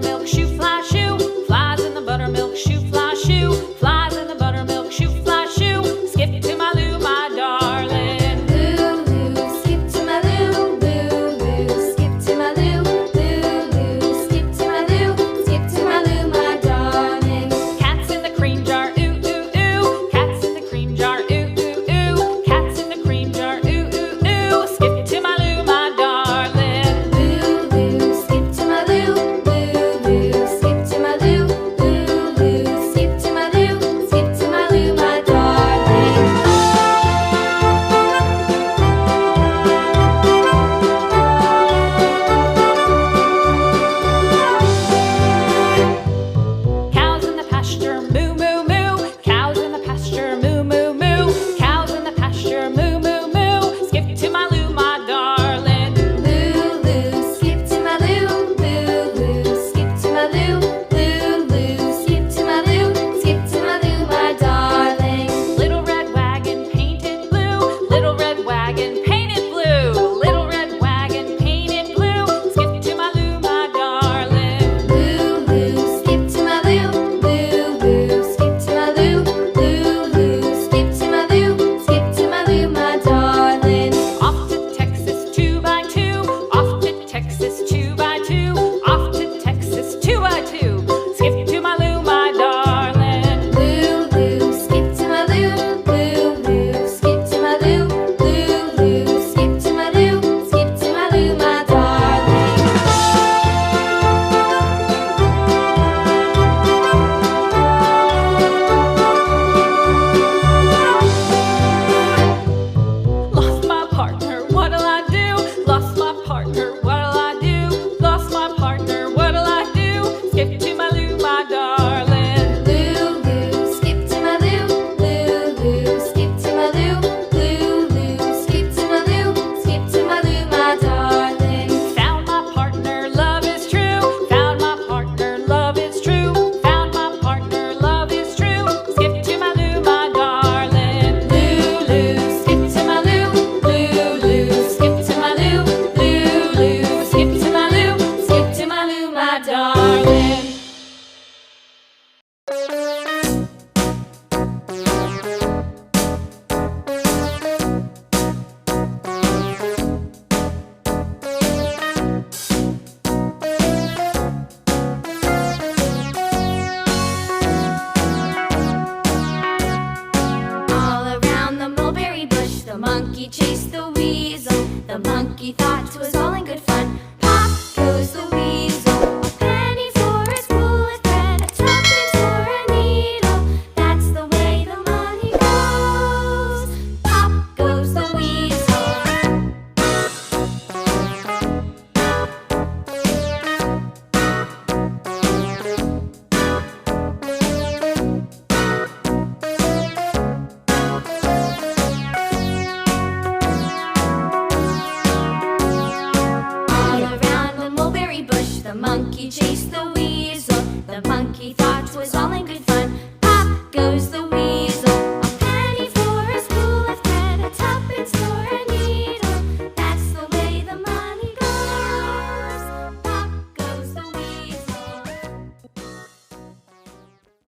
buttermilk shoe, fly shoe. Flies in the buttermilk shoe, fly shoe. Flies in the buttermilk shoe, fly shoe. Skip to my Lou, my darling. Lou, skip to my Lou, Lou, skip to my Lou, Lou, skip to my Lou, skip to my Lou, my darling. Cats in the cream jar, ooh, ooh, ooh. Cats in the cream jar, ooh, ooh, ooh. Cats in the cream jar, ooh, ooh, ooh. Skip to my Lou, my darling. Lou, skip to my Lou, Lou, skip to my Lou, Lou, skip to my Lou, skip to my Lou, my darling. Cows in the pasture, moo, moo, moo. Cows in the pasture, moo, moo, moo. Cows in the pasture, moo, moo, moo. Skip to my Lou, my darling. Lou, skip to my Lou, Lou, skip to my Lou, Lou, skip to my Lou, skip to my Lou, my darling. Little red wagon painted blue. Little red wagon painted blue. Little red wagon painted blue. Skip to my Lou, my darling. Lou, skip to my Lou, Lou, skip to my Lou, Lou, skip to my Lou, skip to my Lou, my darling. Off to Texas 2x2. Off to Texas 2x2. Off to Texas 2x2. Skip to my Lou, my darling. Lou, skip to my Lou, Lou, skip to my Lou, Lou, skip to my Lou, skip to my Lou, my darling. Lost my partner, what'll I do? Lost my partner, what'll I do? Lost my partner, what'll I do? Skip to my Lou, my darling. Lou, skip to my Lou, Lou, skip to my Lou, Lou, skip to my Lou, skip to my Lou, my darling. Found my partner, love is true. Found my partner, love is true. Found my partner, love is true. Skip to my Lou, my darling. Lou, skip to my Lou. Lou, skip to my Lou. Lou, skip to my Lou. Skip to my Lou, my darling. All around the mulberry bush, the monkey chased the weasel. The monkey thought 'twas all in good fun. Pop goes the weasel. A penny for a spool of thread, a tuppence for a needle. That's the way the money goes. Pop goes the weasel. All around the mulberry bush, the monkey chased the weasel. The monkey thought 'twas all in good fun.